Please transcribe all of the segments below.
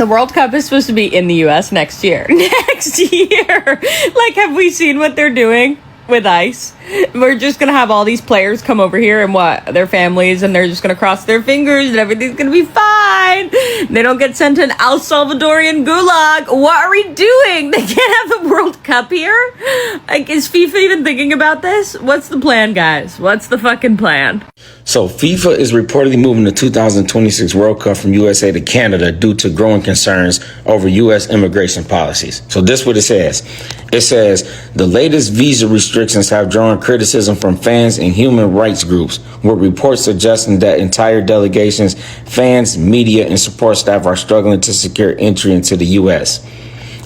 The World Cup is supposed to be in the U.S. next year. Next year! Like, have we seen what they're doing with ICE? We're just gonna have all these players come over here and their families, and they're just gonna cross their fingers and everything's gonna be fine. They don't get sent to an El Salvadorian gulag. What are we doing? They can't have the World Cup here? Like, is FIFA even thinking about this? What's the plan, guys? What's the fucking plan? So FIFA is reportedly moving the 2026 World Cup from USA to Canada due to growing concerns over U.S. immigration policies. So this is what it says. It says the latest visa restrictions have drawn criticism from fans and human rights groups, with reports suggesting that entire delegations, fans, media, and support staff are struggling to secure entry into the U.S.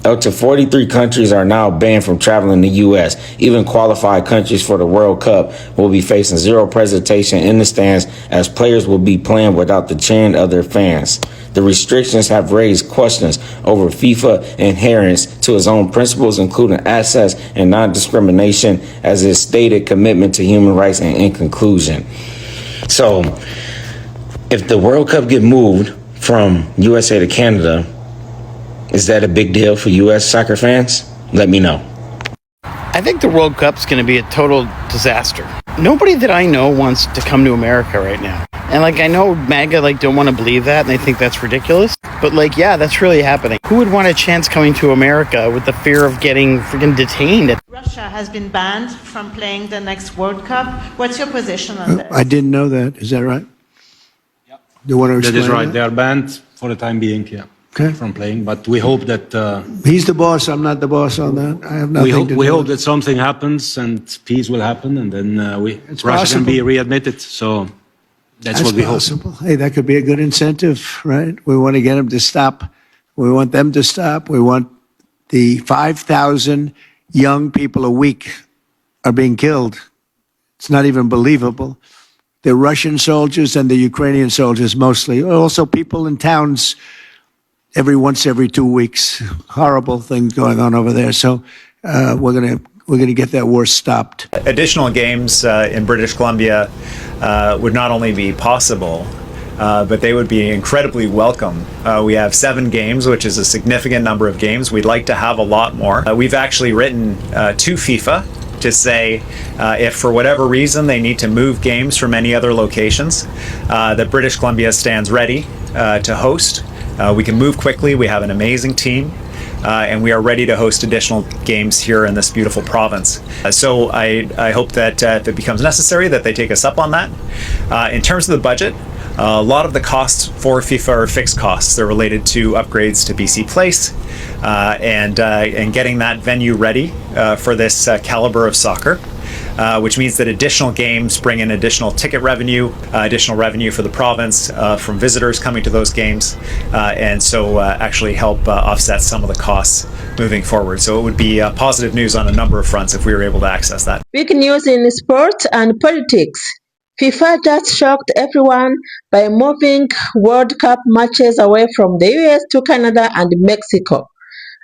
Up to 43 countries are now banned from traveling to the U.S. Even qualified countries for the World Cup will be facing zero presentation in the stands, as players will be playing without the cheering of their fans. The restrictions have raised questions over FIFA adherence to its own principles, including access and non-discrimination, as its stated commitment to human rights. And in conclusion, so if the World Cup get moved from USA to Canada, is that a big deal for U.S. soccer fans? Let me know. I think the World Cup's going to be a total disaster. Nobody that I know wants to come to America right now. And I know MAGA don't want to believe that, and they think that's ridiculous. But yeah, that's really happening. Who would want a chance coming to America with the fear of getting freaking detained? Russia has been banned from playing the next World Cup. What's your position on this? I didn't know that. Is that right? Yep. Do you want to explain That is right. that? They are banned for the time being, from playing. But we hope that... He's the boss. I'm not the boss on that. I have nothing to do we hope with it. that something happens and peace will happen, and then It's Russia possible. can be readmitted. So that's what we possible. Hey, that could be a good incentive, right? We want to get them to stop. We want them to stop. We want the 5,000 young people a week are being killed. It's not even believable. The Russian soldiers and the Ukrainian soldiers mostly. Also people in towns every 2 weeks. Horrible things going on over there. So we're gonna get that war stopped. Additional games in British Columbia would not only be possible, but they would be incredibly welcome. We have 7 games, which is a significant number of games. We'd like to have a lot more. We've actually written to FIFA to say if for whatever reason they need to move games from any other locations, that British Columbia stands ready to host. We can move quickly. We have an amazing team. And we are ready to host additional games here in this beautiful province. So I hope that if it becomes necessary that they take us up on that. In terms of the budget, a lot of the costs for FIFA are fixed costs. They're related to upgrades to BC Place and getting that venue ready for this caliber of soccer. Which means that additional games bring in additional ticket revenue, additional revenue for the province from visitors coming to those games, and so actually help offset some of the costs moving forward. So it would be positive news on a number of fronts if we were able to access that. Big news in sports and politics. FIFA just shocked everyone by moving World Cup matches away from the US to Canada and Mexico.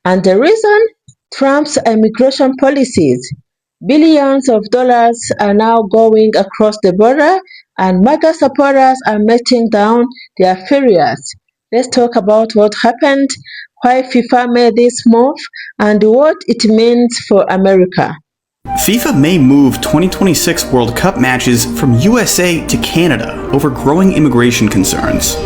And the reason? Trump's immigration policies. Billions of dollars are now going across the border, and MAGA supporters are melting down. They are furious. Let's talk about what happened, why FIFA made this move, and what it means for America. FIFA may move 2026 World Cup matches from USA to Canada over growing immigration concerns.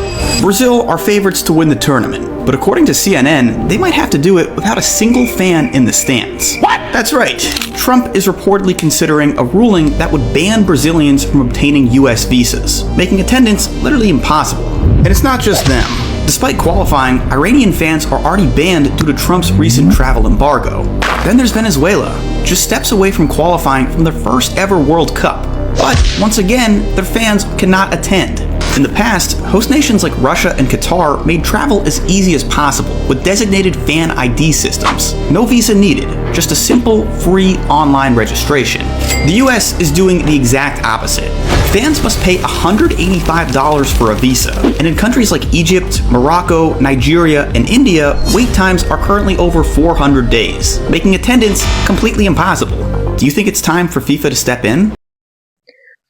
Brazil are favorites to win the tournament, but according to CNN, they might have to do it without a single fan in the stands. What? That's right. Trump is reportedly considering a ruling that would ban Brazilians from obtaining US visas, making attendance literally impossible. And it's not just them. Despite qualifying, Iranian fans are already banned due to Trump's recent travel embargo. Then there's Venezuela, just steps away from qualifying from their first ever World Cup. But once again, their fans cannot attend. In the past, host nations like Russia and Qatar made travel as easy as possible with designated fan ID systems. No visa needed, just a simple, free online registration. The US is doing the exact opposite. Fans must pay $185 for a visa, and in countries like Egypt, Morocco, Nigeria, and India, wait times are currently over 400 days, making attendance completely impossible. Do you think it's time for FIFA to step in?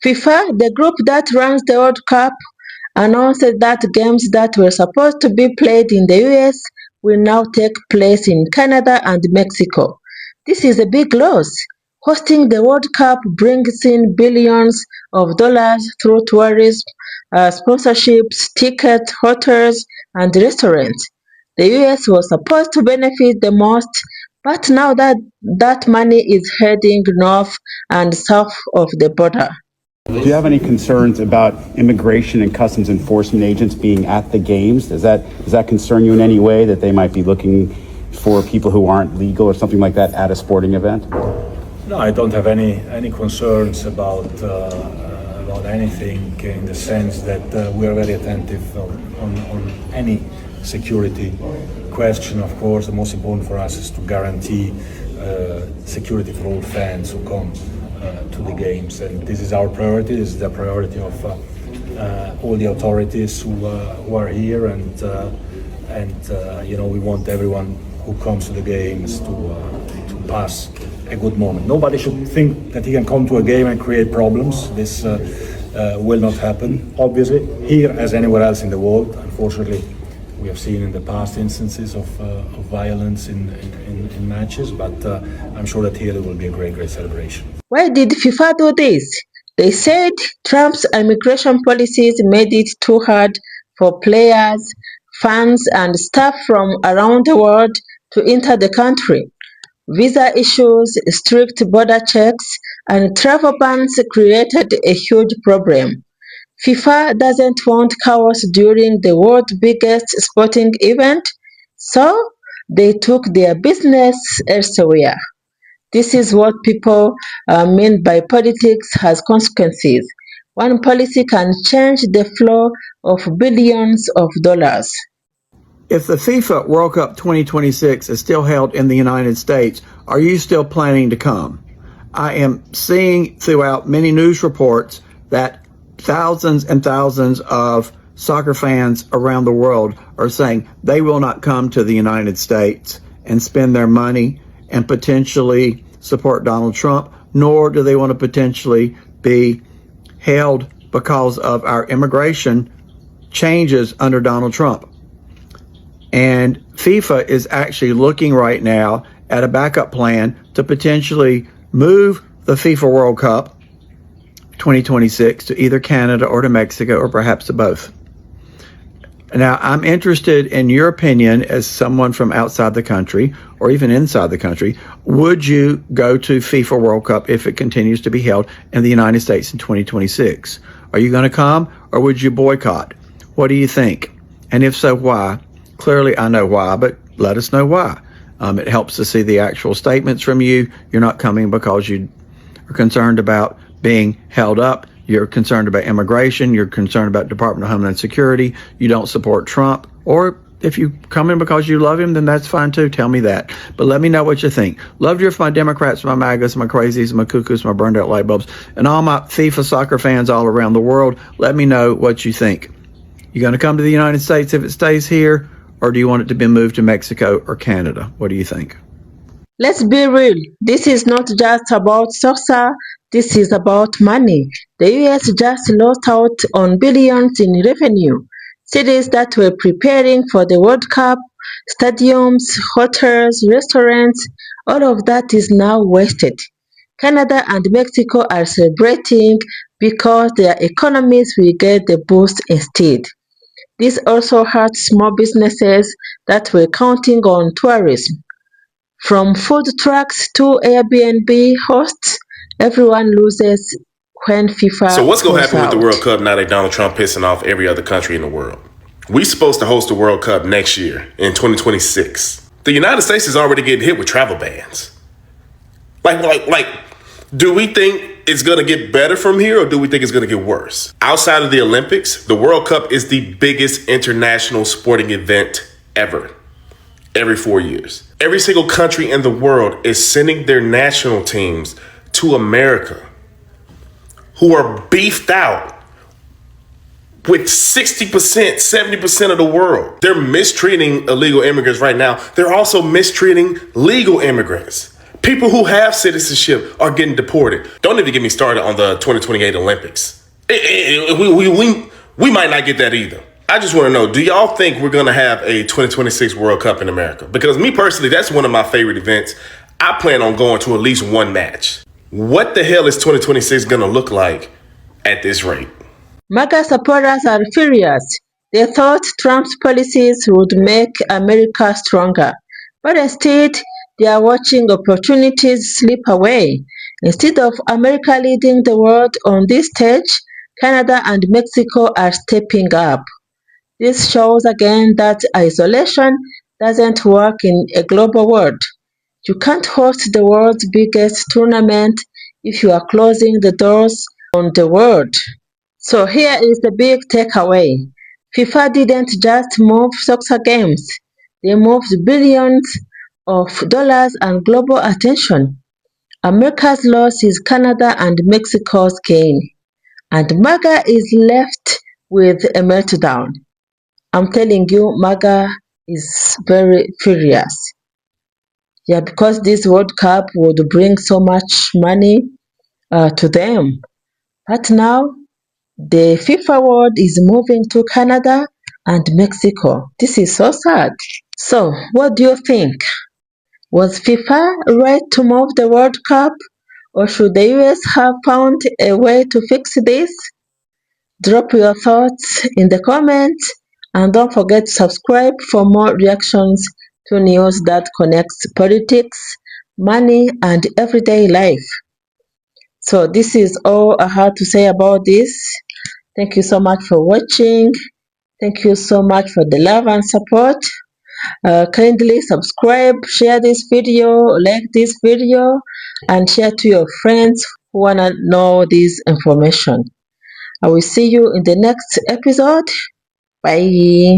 FIFA, the group that runs the World Cup, announced that games that were supposed to be played in the US will now take place in Canada and Mexico. This is a big loss. Hosting the World Cup brings in billions of dollars through tourism, sponsorships, tickets, hotels, and restaurants. The US was supposed to benefit the most, but now that money is heading north and south of the border. Do you have any concerns about immigration and customs enforcement agents being at the games? Does that concern you in any way, that they might be looking for people who aren't legal or something like that at a sporting event? No, I don't have any concerns about anything, in the sense that we are very attentive on any security question. Of course, the most important for us is to guarantee security for all fans who come to the games, and this is our priority. This is the priority of all the authorities who are here, and we want everyone who comes to the games to pass a good moment. Nobody should think that he can come to a game and create problems. This will not happen, obviously, here as anywhere else in the world. Unfortunately, we have seen in the past instances of violence in matches, but I'm sure that here it will be a great celebration. Why did FIFA do this? They said Trump's immigration policies made it too hard for players, fans, and staff from around the world to enter the country. Visa issues, strict border checks, and travel bans created a huge problem. FIFA doesn't want chaos during the world's biggest sporting event, so they took their business elsewhere. This is what people mean by politics has consequences. One policy can change the flow of billions of dollars. If the FIFA World Cup 2026 is still held in the United States, are you still planning to come? I am seeing throughout many news reports that thousands and thousands of soccer fans around the world are saying they will not come to the United States and spend their money and potentially support Donald Trump, nor do they want to potentially be held because of our immigration changes under Donald Trump. And FIFA is actually looking right now at a backup plan to potentially move the FIFA World Cup 2026 to either Canada or to Mexico, or perhaps to both. Now, I'm interested in your opinion as someone from outside the country or even inside the country. Would you go to FIFA World Cup if it continues to be held in the United States in 2026? Are you going to come, or would you boycott? What do you think? And if so, why? Clearly, I know why, but let us know why. It helps to see the actual statements from you. You're not coming because you are concerned about being held up. You're concerned about immigration. You're concerned about Department of Homeland Security. You don't support Trump. Or if you come in because you love him, then that's fine too. Tell me that. But let me know what you think. Love you for my Democrats, my MAGAs, my crazies, my cuckoos, my burned out light bulbs, and all my FIFA soccer fans all around the world. Let me know what you think. You going to come to the United States if it stays here, or do you want it to be moved to Mexico or Canada? What do you think? Let's be real. This is not just about soccer. This is about money. The US just lost out on billions in revenue. Cities that were preparing for the World Cup, stadiums, hotels, restaurants, all of that is now wasted. Canada and Mexico are celebrating because their economies will get the boost instead. This also hurts small businesses that were counting on tourism. From food trucks to Airbnb hosts, everyone loses when FIFA. So what's going to happen with the out. World Cup now that Donald Trump pissing off every other country in the world? We're supposed to host the World Cup next year in 2026. The United States is already getting hit with travel bans. Like, do we think it's going to get better from here, or do we think it's going to get worse? Outside of the Olympics, the World Cup is the biggest international sporting event ever. Every 4 years. Every single country in the world is sending their national teams to America, who are beefed out with 60%, 70% of the world. They're mistreating illegal immigrants right now. They're also mistreating legal immigrants. People who have citizenship are getting deported. Don't even get me started on the 2028 Olympics. We might not get that either. I just want to know, do y'all think we're going to have a 2026 World Cup in America? Because me personally, that's one of my favorite events. I plan on going to at least one match. What the hell is 2026 going to look like at this rate? MAGA supporters are furious. They thought Trump's policies would make America stronger, but instead they are watching opportunities slip away. Instead of America leading the world on this stage, Canada and Mexico are stepping up. This shows again that isolation doesn't work in a global world. You can't host the world's biggest tournament if you are closing the doors on the world. So here is the big takeaway. FIFA didn't just move soccer games, they moved billions of dollars and global attention. America's loss is Canada and Mexico's gain, and MAGA is left with a meltdown. I'm telling you, MAGA is very furious. Yeah, because this World Cup would bring so much money to them. But now the FIFA world is moving to Canada and Mexico. This is so sad. So, what do you think? Was FIFA right to move the World Cup, or should the US have found a way to fix this? Drop your thoughts in the comments and don't forget to subscribe for more reactions to news that connects politics, money, and everyday life. So this is all I had to say about this. Thank you so much for watching. Thank you so much for the love and support. Kindly subscribe, share this video, like this video, and share to your friends who want to know this information. I will see you in the next episode. Bye.